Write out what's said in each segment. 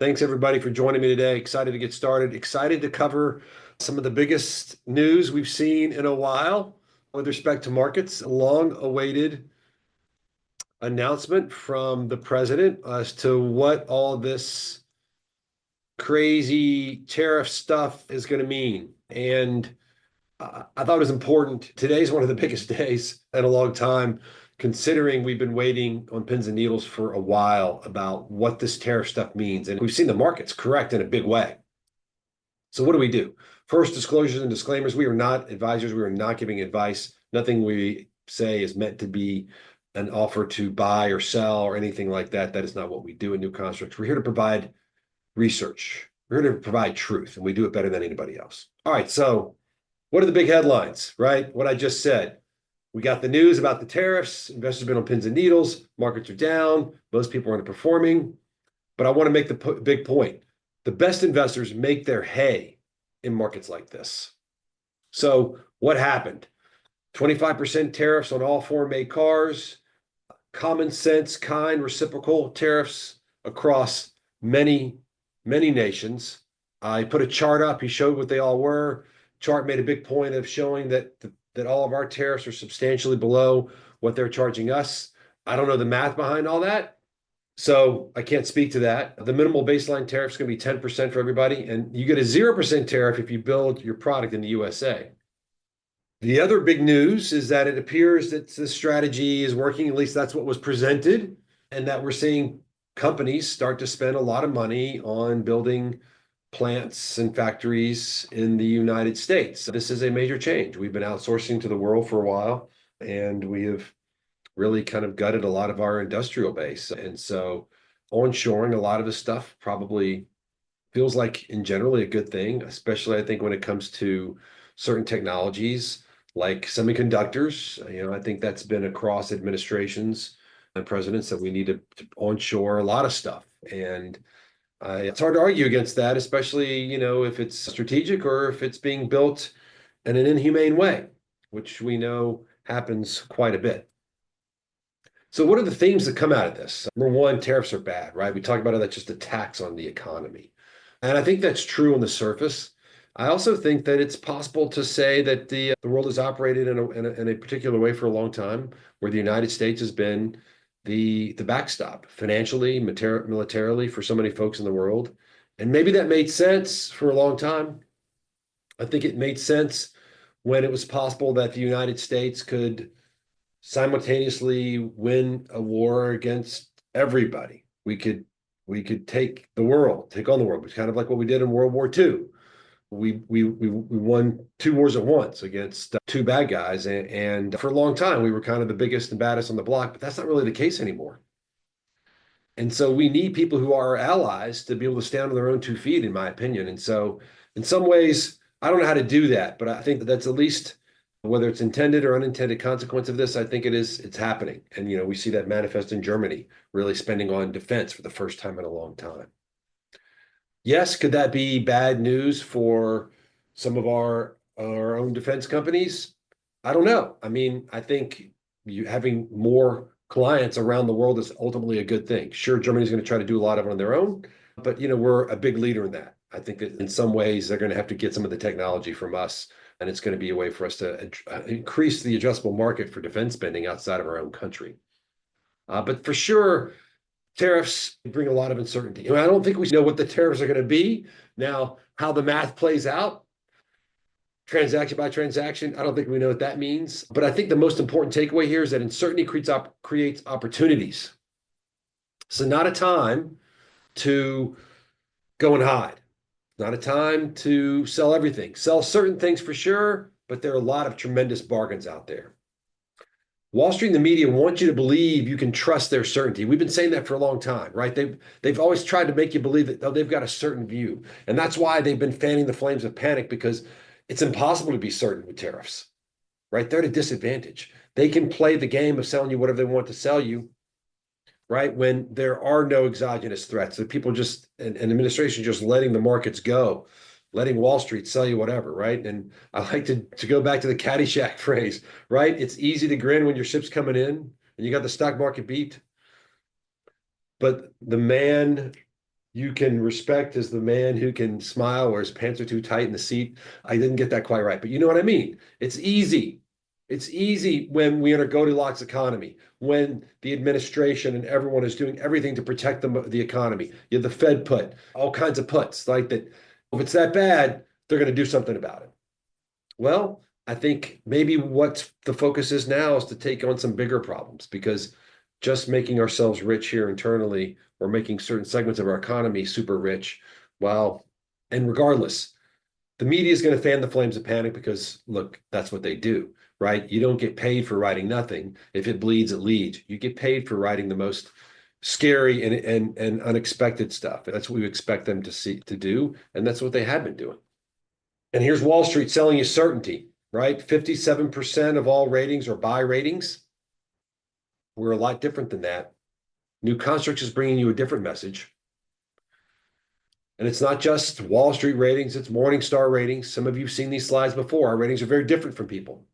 Thanks everybody for joining me today. Excited to get started. Excited to cover some of the biggest news we've seen in a while with respect to markets. A long-awaited announcement from the president as to what all this crazy tariff stuff is going to mean. And I thought it was important. Today's one of the biggest days in a long time, considering we've been waiting on pins and needles for a while about what this tariff stuff means. And we've seen the markets correct in a big way. So what do we do? First, disclosures and disclaimers. We are not advisors. We are not giving advice. Nothing we say is meant to be an offer to buy or sell or anything like that. That is not what we do in New Constructs. We're here to provide research. We're here to provide truth, and we do it better than anybody else. All right, so what are the big headlines, right? What I just said. We got the news about the tariffs. Investors have been on pins and needles. Markets are down. Most people are underperforming. But I want to make the big point. The best investors make their hay in markets like this. So what happened? 25% tariffs on all foreign-made cars, common sense, kind, reciprocal tariffs across many, many nations. I put a chart up. He showed what they all were. Chart made a big point of showing that all of our tariffs are substantially below what they're charging us. I don't know the math behind all that, so I can't speak to that. The minimal baseline tariff is going to be 10% for everybody, and you get a 0% tariff if you build your product in the USA. The other big news is that it appears that the strategy is working, at least that's what was presented, and that we're seeing companies start to spend a lot of money on building plants and factories in the United States. This is a major change. We've been outsourcing to the world for a while, and we have really kind of gutted a lot of our industrial base. And so onshoring a lot of the stuff probably feels like in generally a good thing, especially I think when it comes to certain technologies like semiconductors. I think that's been across administrations and presidents that we need to onshore a lot of stuff. And it's hard to argue against that, especially, if it's strategic or if it's being built in an inhumane way, which we know happens quite a bit. So what are the themes that come out of this? Number one, tariffs are bad, right? We talk about how that's just a tax on the economy. And I think that's true on the surface. I also think that it's possible to say that the world has operated in a particular way for a long time, where the United States has been the backstop financially, militarily for so many folks in the world. And maybe that made sense for a long time. I think it made sense when it was possible that the United States could simultaneously win a war against everybody. We could take on the world. It's kind of like what we did in World War II. We won two wars at once against two bad guys, and for a long time we were kind of the biggest and baddest on the block, but that's not really the case anymore. And so we need people who are our allies to be able to stand on their own 2 feet, in my opinion. And so in some ways, I don't know how to do that, but I think that's at least, whether it's intended or unintended consequence of this, I think it's happening. And we see that manifest in Germany, really spending on defense for the first time in a long time. Yes, could that be bad news for some of our own defense companies? I don't know. I mean, I think having more clients around the world is ultimately a good thing. Sure, Germany's going to try to do a lot of it on their own, but we're a big leader in that. I think that in some ways they're going to have to get some of the technology from us, and it's going to be a way for us to increase the addressable market for defense spending outside of our own country. But for sure, tariffs bring a lot of uncertainty. I don't think we know what the tariffs are going to be. Now, how the math plays out, transaction by transaction, I don't think we know what that means. But I think the most important takeaway here is that uncertainty creates opportunities. So not a time to go and hide. Not a time to sell everything. Sell certain things for sure, but there are a lot of tremendous bargains out there. Wall Street and the media want you to believe you can trust their certainty. We've been saying that for a long time, right? They've always tried to make you believe that they've got a certain view. And that's why they've been fanning the flames of panic, because it's impossible to be certain with tariffs, right? They're at a disadvantage. They can play the game of selling you whatever they want to sell you, right? When there are no exogenous threats, that people just, and administration just letting the markets go, letting Wall Street sell you whatever, right? And I like to go back to the Caddyshack phrase, right? It's easy to grin when your ship's coming in and you got the stock market beat. But the man you can respect as the man who can smile or his pants are too tight in the seat. I didn't get that quite right, but you know what I mean. It's easy. It's easy when we enter Goldilocks economy, when the administration and everyone is doing everything to protect the economy. You have the Fed put all kinds of puts like that. If it's that bad, they're going to do something about it. Well, I think maybe what the focus is now is to take on some bigger problems because just making ourselves rich here internally or making certain segments of our economy super rich, well, and regardless, the media is going to fan the flames of panic because look, that's what they do, right? You don't get paid for writing nothing. If it bleeds, it leads. You get paid for writing the most scary and unexpected stuff. That's what we expect them to do, and that's what they have been doing. And here's Wall Street selling you certainty, right? 57% of all ratings are buy ratings. We're a lot different than that. New Constructs is bringing you a different message. And it's not just Wall Street ratings, it's Morningstar ratings. Some of you have seen these slides before. Our ratings are very different from people.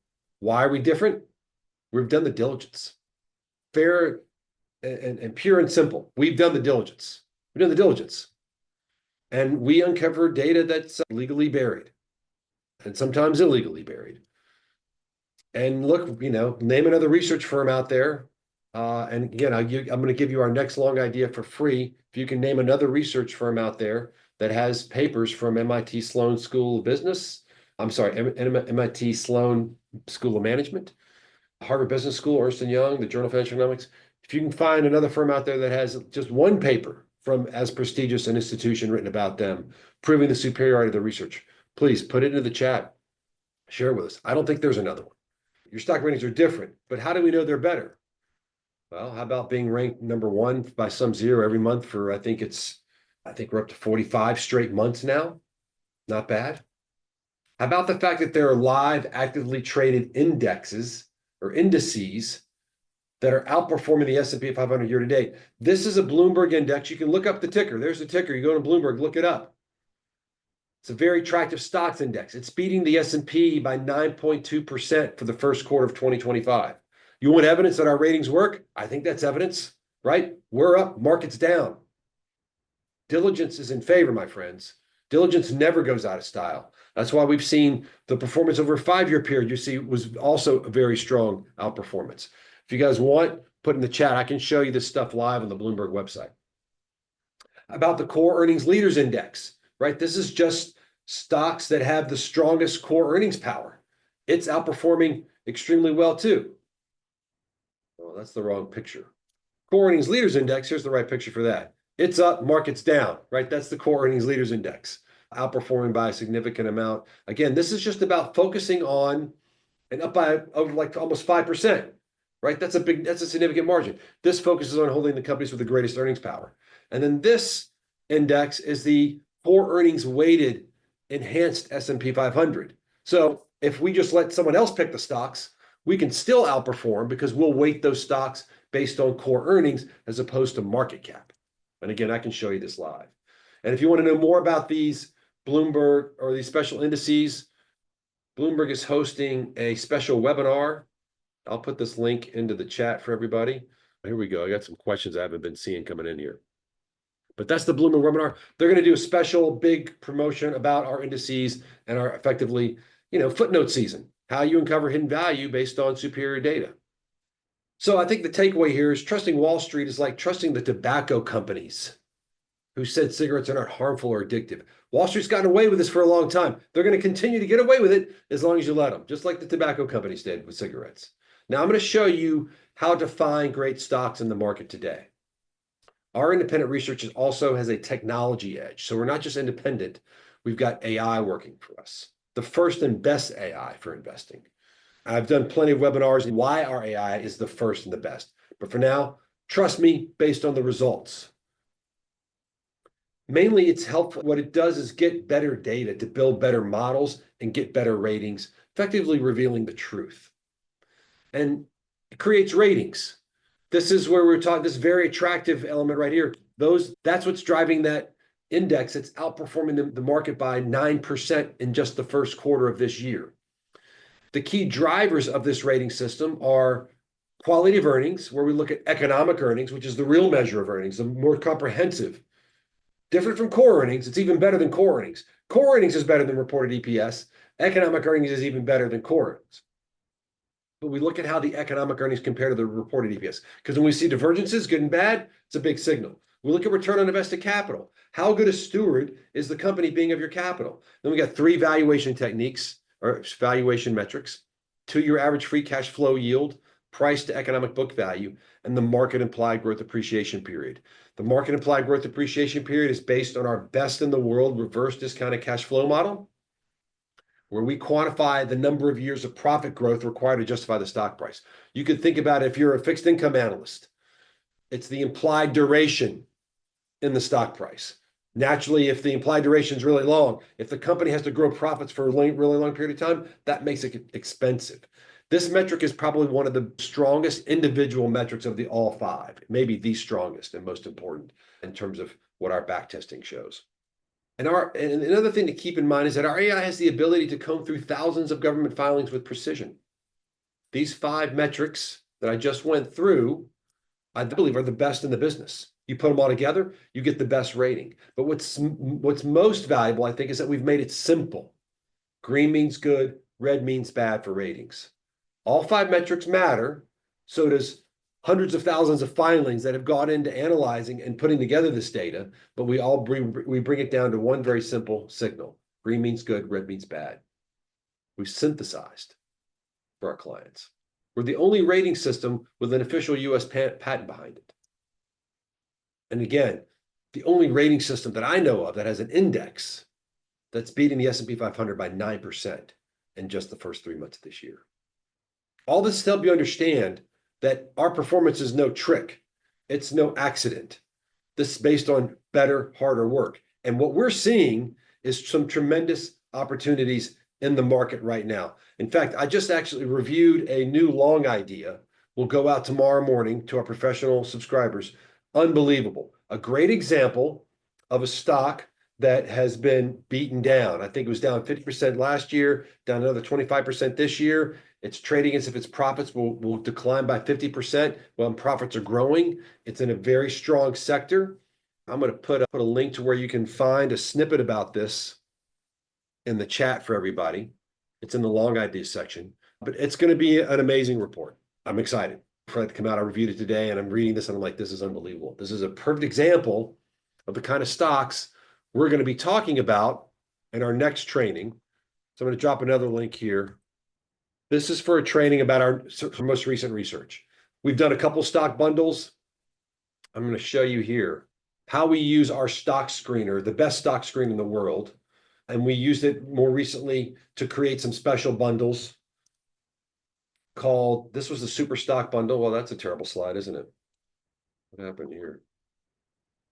Why are we different? We've done the diligence. Fair and pure and simple. We've done the diligence. We've done the diligence. And we uncover data that's legally buried and sometimes illegally buried. And look, name another research firm out there. And again, I'm going to give you our next long idea for free. If you can name another research firm out there that has papers from MIT Sloan School of Business, I'm sorry, MIT Sloan School of Management, Harvard Business School, Ernst & Young, the Journal of Financial Economics. If you can find another firm out there that has just one paper from as prestigious an institution written about them, proving the superiority of the research, please put it into the chat. Share it with us. I don't think there's another one. Your stock ratings are different, but how do we know they're better? Well, how about being ranked number one by some zero every month for, I think we're up to 45 straight months now. Not bad. How about the fact that there are live, actively traded indexes or indices that are outperforming the S&P 500 year to date? This is a Bloomberg index. You can look up the ticker. There's the ticker. You go to Bloomberg, look it up. It's a very attractive stocks index. It's beating the S&P by 9.2% for the first quarter of 2025. You want evidence that our ratings work? I think that's evidence, right? We're up, market's down. Diligence is in favor, my friends. Diligence never goes out of style. That's why we've seen the performance over a 5-year period, you see, was also a very strong outperformance. If you guys want, put in the chat. I can show you this stuff live on the Bloomberg website. About the core earnings leaders index, right? This is just stocks that have the strongest core earnings power. It's outperforming extremely well too. Oh, that's the wrong picture. Core earnings leaders index, here's the right picture for that. It's up, market's down, right? That's the core earnings leaders index, outperforming by a significant amount. Again, this is just about focusing on and up by like almost 5%, right? That's a significant margin. This focuses on holding the companies with the greatest earnings power. And then this index is the core earnings weighted enhanced S&P 500. So if we just let someone else pick the stocks, we can still outperform because we'll weight those stocks based on core earnings as opposed to market cap. And again, I can show you this live. And if you want to know more about these Bloomberg or these special indices, Bloomberg is hosting a special webinar. I'll put this link into the chat for everybody. Here we go. I got some questions I haven't been seeing coming in here. But that's the Bloomberg webinar. They're going to do a special big promotion about our indices and our effectively, footnote season, how you uncover hidden value based on superior data. So I think the takeaway here is trusting Wall Street is like trusting the tobacco companies who said cigarettes are not harmful or addictive. Wall Street's gotten away with this for a long time. They're going to continue to get away with it as long as you let them, just like the tobacco companies did with cigarettes. Now I'm going to show you how to find great stocks in the market today. Our independent research also has a technology edge. So we're not just independent. We've got AI working for us, the first and best AI for investing. I've done plenty of webinars on why our AI is the first and the best. But for now, trust me based on the results. Mainly, it's helpful. What it does is get better data to build better models and get better ratings, effectively revealing the truth. And it creates ratings. This is where we're talking, this very attractive element right here. That's what's driving that index. It's outperforming the market by 9% in just the first quarter of this year. The key drivers of this rating system are quality of earnings, where we look at economic earnings, which is the real measure of earnings, the more comprehensive Different from core earnings, it's even better than core earnings. Core earnings is better than reported EPS. Economic earnings is even better than core earnings. But we look at how the economic earnings compare to the reported EPS. Because when we see divergences, good and bad, it's a big signal. We look at return on invested capital. How good a steward is the company being of your capital? Then we got three valuation techniques or valuation metrics: 2-year average free cash flow yield, price to economic book value, and the market implied growth appreciation period. The market implied growth appreciation period is based on our best in the world reverse discounted cash flow model, where we quantify the number of years of profit growth required to justify the stock price. You could think about it if you're a fixed income analyst, it's the implied duration in the stock price. Naturally, if the implied duration is really long, if the company has to grow profits for a really long period of time, that makes it expensive. This metric is probably one of the strongest individual metrics of the all five, maybe the strongest and most important in terms of what our back testing shows. And another thing to keep in mind is that our AI has the ability to comb through thousands of government filings with precision. These 5 metrics that I just went through, I believe, are the best in the business. You put them all together, you get the best rating. But what's most valuable, I think, is that we've made it simple. Green means good, red means bad for ratings. All 5 metrics matter, so does hundreds of thousands of filings that have gone into analyzing and putting together this data, but we bring it down to one very simple signal. Green means good, red means bad. We've synthesized for our clients. We're the only rating system with an official US patent behind it. And again, the only rating system that I know of that has an index that's beating the S&P 500 by 9% in just the first 3 months of this year. All this to help you understand that our performance is no trick. It's no accident. This is based on better, harder work. And what we're seeing is some tremendous opportunities in the market right now. In fact, I just actually reviewed a new long idea. We'll go out tomorrow morning to our professional subscribers. Unbelievable. A great example of a stock that has been beaten down. I think it was down 50% last year, down another 25% this year. It's trading as if its profits will decline by 50%. Well, profits are growing. It's in a very strong sector. I'm going to put a link to where you can find a snippet about this in the chat for everybody. It's in the long ideas section, but it's going to be an amazing report. I'm excited for it to come out. I reviewed it today and I'm reading this and I'm like, this is unbelievable. This is a perfect example of the kind of stocks we're going to be talking about in our next training. So I'm going to drop another link here. This is for a training about our most recent research. We've done a couple stock bundles. I'm going to show you here how we use our stock screener, the best stock screen in the world. And we used it more recently to create some special bundles called, this was the super stock bundle. Well, that's a terrible slide, isn't it? What happened here?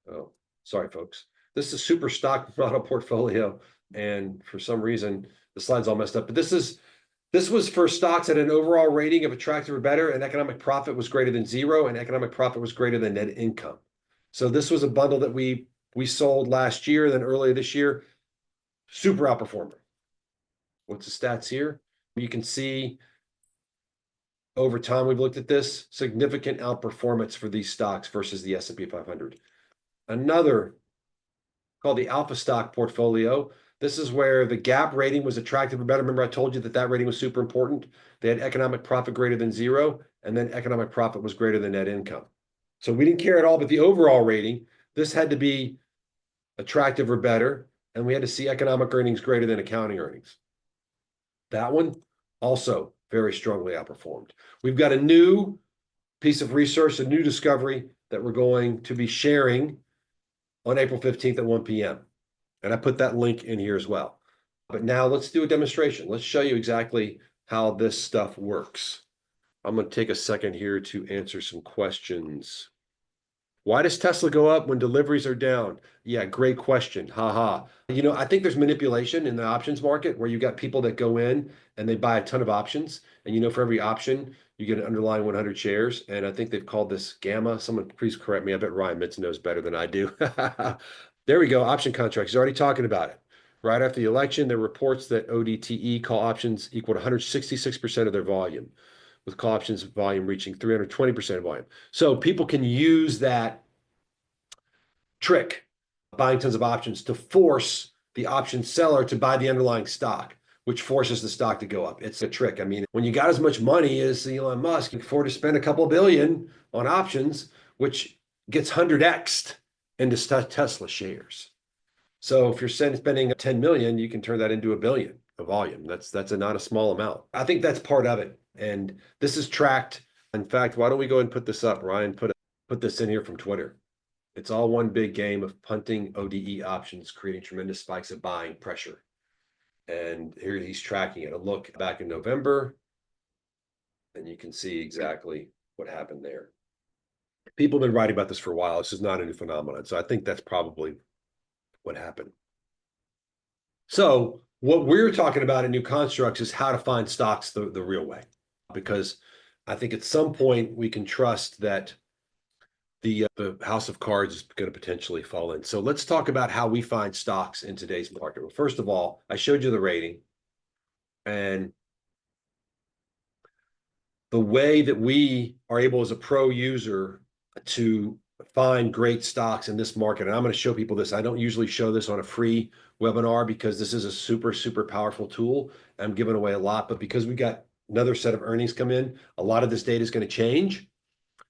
Oh, sorry, folks. This is a super stock model portfolio. And for some reason, the slide's all messed up. But this was for stocks at an overall rating of attractive or better, and economic profit was greater than 0, and economic profit was greater than net income. So this was a bundle that we sold last year, then earlier this year. Super outperformer. What's the stats here? You can see over time, we've looked at this, significant outperformance for these stocks versus the S&P 500. Another called the Alpha Stock Portfolio. This is where the gap rating was attractive or better. Remember, I told you that rating was super important. They had economic profit greater than 0, and then economic profit was greater than net income. So we didn't care at all, but the overall rating, this had to be attractive or better, and we had to see economic earnings greater than accounting earnings. That one also very strongly outperformed. We've got a new piece of research, a new discovery that we're going to be sharing on April 15th at 1 p.m. And I put that link in here as well. But now let's do a demonstration. Let's show you exactly how this stuff works. I'm going to take a second here to answer some questions. Why does Tesla go up when deliveries are down? Yeah, great question. Ha. I think there's manipulation in the options market where you got people that go in and they buy a ton of options. And for every option, you get an underlying 100 shares. And I think they've called this gamma. Someone please correct me. I bet Ryan Mitz knows better than I do. There we go. Option contracts. He's already talking about it. Right after the election, there were reports that ODTE call options equaled 166% of their volume, with call options volume reaching 320% of volume. So people can use that trick buying tons of options to force the option seller to buy the underlying stock, which forces the stock to go up. It's a trick. I mean, when you got as much money as Elon Musk, you can afford to spend a couple of billion on options, which gets 100x'd into Tesla shares. So if you're spending 10 million, you can turn that into a billion of volume. That's not a small amount. I think that's part of it. And this is tracked. In fact, why don't we go and put this up? Ryan, put this in here from Twitter. It's all one big game of punting ODE options, creating tremendous spikes of buying pressure. And here he's tracking it. A look back in November, and you can see exactly what happened there. People have been writing about this for a while. This is not a new phenomenon. So I think that's probably what happened. So what we're talking about in New Constructs is how to find stocks the real way, because I think at some point we can trust that the house of cards is going to potentially fall in. So let's talk about how we find stocks in today's market. Well, first of all, I showed you the rating, and the way that we are able as a pro user to find great stocks in this market. And I'm going to show people this. I don't usually show this on a free webinar because this is a super, super powerful tool. I'm giving away a lot, but because we got another set of earnings come in, a lot of this data is going to change,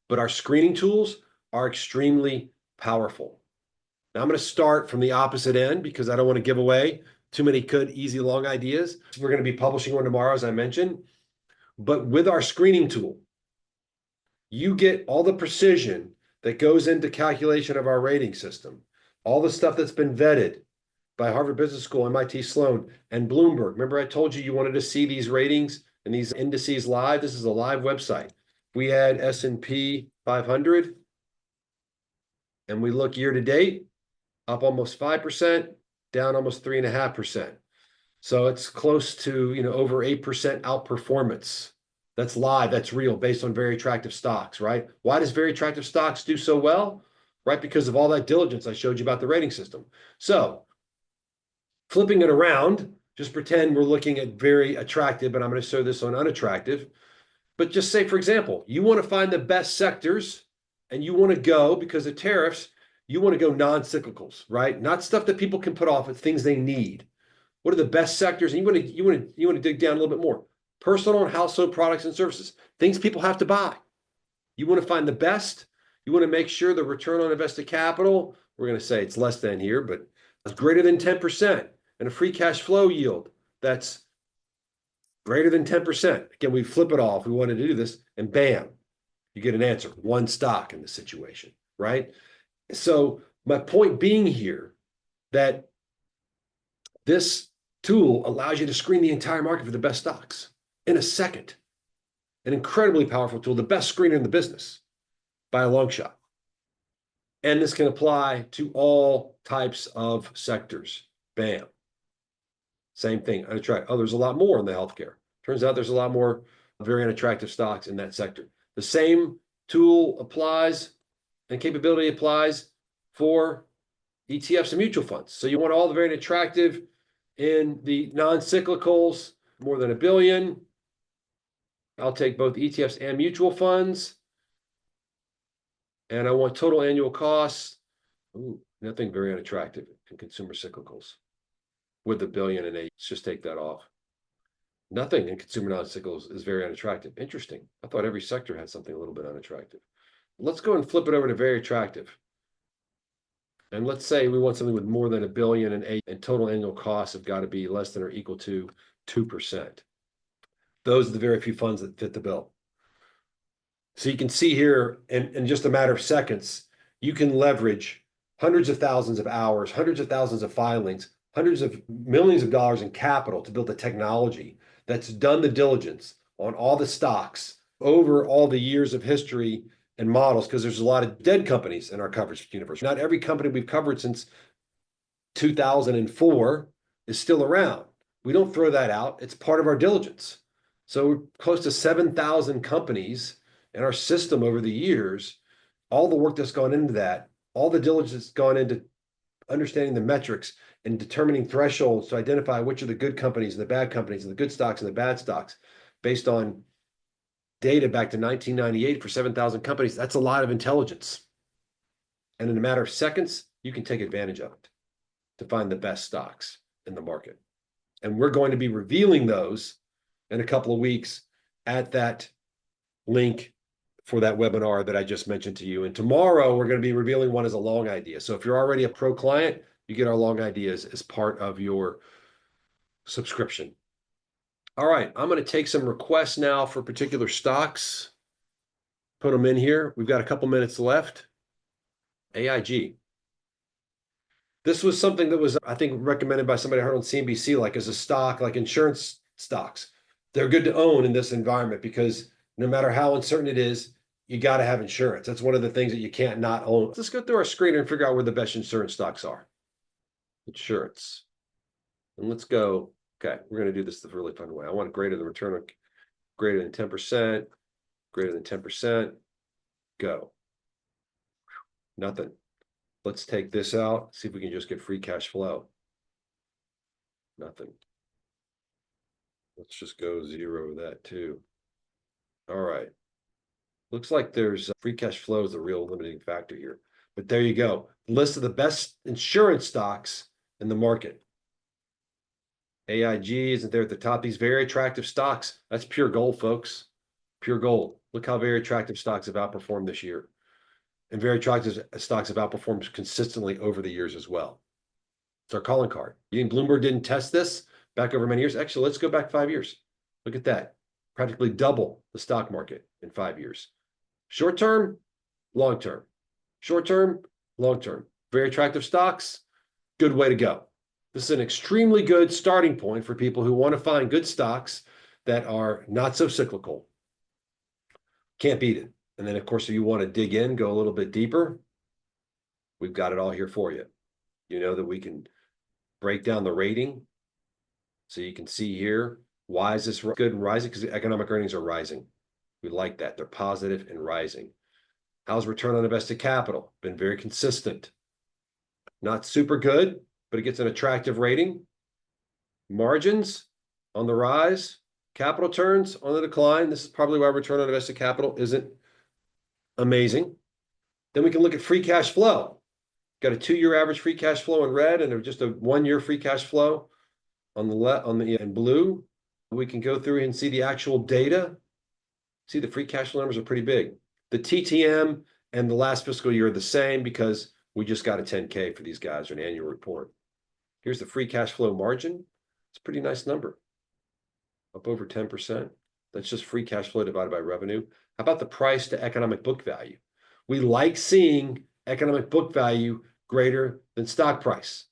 but our screening tools are extremely powerful. Now I'm going to start from the opposite end because I don't want to give away too many good, easy, long ideas. We're going to be publishing one tomorrow, as I mentioned, but with our screening tool, you get all the precision that goes into calculation of our rating system, all the stuff that's been vetted by Harvard Business School, MIT Sloan, and Bloomberg. Remember I told you wanted to see these ratings and these indices live? This is a live website. We had S&P 500, and we look year to date, up almost 5%, down almost 3.5%. So it's close to, over 8% outperformance. That's live, that's real, based on very attractive stocks, right? Why does very attractive stocks do so well? Right, because of all that diligence I showed you about the rating system. So flipping it around, just pretend we're looking at very attractive, but I'm going to show this on unattractive. But just say, for example, you want to find the best sectors and you want to go, because of tariffs, you want to go non-cyclicals, right? Not stuff that people can put off, but things they need. What are the best sectors? And you want to dig down a little bit more. Personal and household products and services, things people have to buy. You want to find the best. You want to make sure the return on invested capital, we're going to say it's less than here, but it's greater than 10%, and a free cash flow yield that's greater than 10%. Again, we flip it off. We wanted to do this, and bam, you get an answer. One stock in the situation, right? So my point being here that this tool allows you to screen the entire market for the best stocks in a second. An incredibly powerful tool, the best screener in the business by a long shot. And this can apply to all types of sectors. Bam. Same thing, unattractive. Oh, there's a lot more in the healthcare. Turns out there's a lot more very unattractive stocks in that sector. The same tool applies and capability applies for ETFs and mutual funds. So you want all the very attractive in the non-cyclicals, more than $1 billion. I'll take both ETFs and mutual funds. And I want total annual costs. Ooh, nothing very unattractive in consumer cyclicals with $1 billion and eight. Let's just take that off. Nothing in consumer non-cyclicals is very unattractive. Interesting. I thought every sector had something a little bit unattractive. Let's go and flip it over to very attractive. And let's say we want something with more than $1 billion and eight, and total annual costs have got to be less than or equal to 2%. Those are the very few funds that fit the bill. So you can see here in just a matter of seconds, you can leverage hundreds of thousands of hours, hundreds of thousands of filings, hundreds of millions of dollars in capital to build a technology that's done the diligence on all the stocks over all the years of history and models, because there's a lot of dead companies in our coverage universe. Not every company we've covered since 2004 is still around. We don't throw that out. It's part of our diligence. So we're close to 7,000 companies in our system over the years. All the work that's gone into that, all the diligence that's gone into understanding the metrics and determining thresholds to identify which are the good companies and the bad companies and the good stocks and the bad stocks based on data back to 1998 for 7,000 companies. That's a lot of intelligence. And in a matter of seconds, you can take advantage of it to find the best stocks in the market. And we're going to be revealing those in a couple of weeks at that link for that webinar that I just mentioned to you. And tomorrow we're going to be revealing one as a long idea. So if you're already a pro client, you get our long ideas as part of your subscription. All right, I'm going to take some requests now for particular stocks. Put them in here. We've got a couple minutes left. AIG. This was something that was, I think, recommended by somebody I heard on CNBC, like as a stock, like insurance stocks. They're good to own in this environment because no matter how uncertain it is, you got to have insurance. That's one of the things that you can't not own. Let's go through our screener and figure out where the best insurance stocks are. Insurance. And let's go. Okay, we're going to do this the really fun way. I want greater than return on greater than 10%, greater than 10%. Go. Nothing. Let's take this out, see if we can just get free cash flow. Nothing. Let's just go zero that too. All right. Looks like there's free cash flow is the real limiting factor here. But there you go. List of the best insurance stocks in the market. AIG isn't there at the top. These very attractive stocks. That's pure gold, folks. Pure gold. Look how very attractive stocks have outperformed this year. And very attractive stocks have outperformed consistently over the years as well. It's our calling card. You think Bloomberg didn't test this back over many years? Actually, let's go back 5 years. Look at that. Practically double the stock market in 5 years. Short term, long term. Short term, long term. Very attractive stocks. Good way to go. This is an extremely good starting point for people who want to find good stocks that are not so cyclical. Can't beat it. And then, of course, if you want to dig in, go a little bit deeper, we've got it all here for you. You know that we can break down the rating. So you can see here, why is this good and rising? Because the economic earnings are rising. We like that. They're positive and rising. How's return on invested capital? Been very consistent. Not super good, but it gets an attractive rating. Margins on the rise. Capital turns on the decline. This is probably why return on invested capital isn't amazing. Then we can look at free cash flow. Got a 2-year average free cash flow in red and just a 1-year free cash flow on the left, in blue. We can go through and see the actual data. See, the free cash flow numbers are pretty big. The TTM and the last fiscal year are the same because we just got a 10K for these guys, or an annual report. Here's the free cash flow margin. It's a pretty nice number. Up over 10%. That's just free cash flow divided by revenue. How about the price to economic book value? We like seeing economic book value greater than stock price.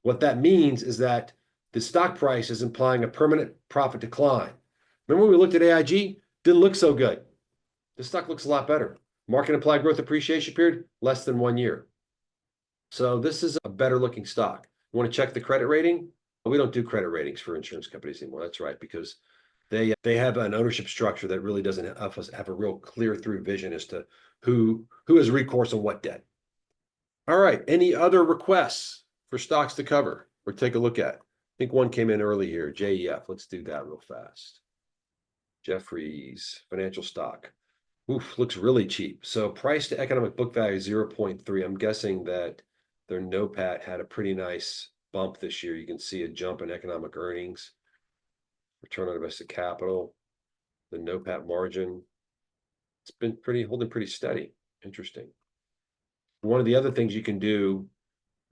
What that means is that the stock price is implying a permanent profit decline. Remember when we looked at AIG? Didn't look so good. The stock looks a lot better. Market implied growth appreciation period, less than 1 year. So this is a better looking stock. You want to check the credit rating? We don't do credit ratings for insurance companies anymore. That's right, because they have an ownership structure that really doesn't have a real clear through vision as to who has recourse on what debt. All right, any other requests for stocks to cover or take a look at? I think one came in early here, JEF. Let's do that real fast. Jeffries, financial stock. Oof, looks really cheap. So price to economic book value 0.3. I'm guessing that their NOPAT had a pretty nice bump this year. You can see a jump in economic earnings, return on invested capital, the NOPAT margin. It's been holding pretty steady. Interesting. One of the other things you can do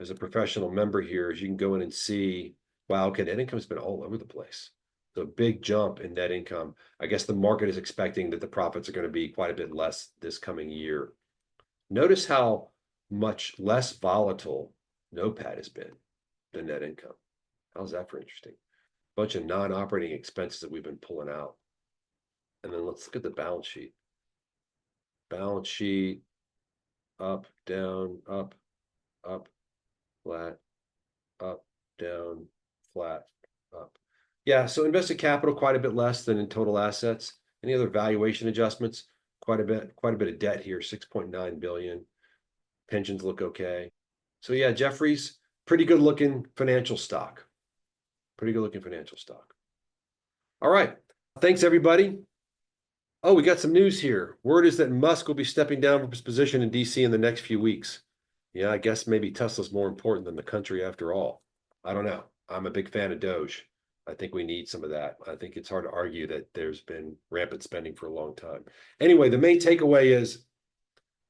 as a professional member here is you can go in and see, wow, okay, net income's been all over the place. So a big jump in net income. I guess the market is expecting that the profits are going to be quite a bit less this coming year. Notice how much less volatile NOPAT has been than net income. How's that for interesting? Bunch of non-operating expenses that we've been pulling out. And then let's look at the balance sheet. Balance sheet, up, down, up, flat, up, down, flat, up. Yeah, so invested capital quite a bit less than in total assets. Any other valuation adjustments? Quite a bit of debt here, 6.9 billion. Pensions look okay. So yeah, Jeffries, pretty good looking financial stock. Pretty good looking financial stock. All right. Thanks, everybody. Oh, we got some news here. Word is that Musk will be stepping down from his position in DC in the next few weeks. Yeah, I guess maybe Tesla's more important than the country after all. I don't know. I'm a big fan of Doge. I think we need some of that. I think it's hard to argue that there's been rampant spending for a long time. Anyway, the main takeaway is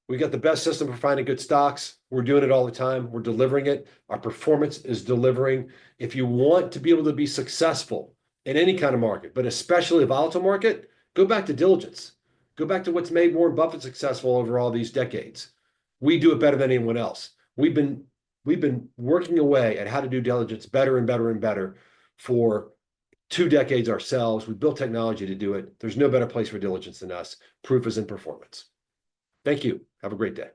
we got the best system for finding good stocks. We're doing it all the time. We're delivering it. Our performance is delivering. If you want to be able to be successful in any kind of market, but especially a volatile market, go back to diligence. Go back to what's made Warren Buffett successful over all these decades. We do it better than anyone else. We've been working away at how to do diligence better and better and better for 2 decades ourselves. We built technology to do it. There's no better place for diligence than us. Proof is in performance. Thank you. Have a great day.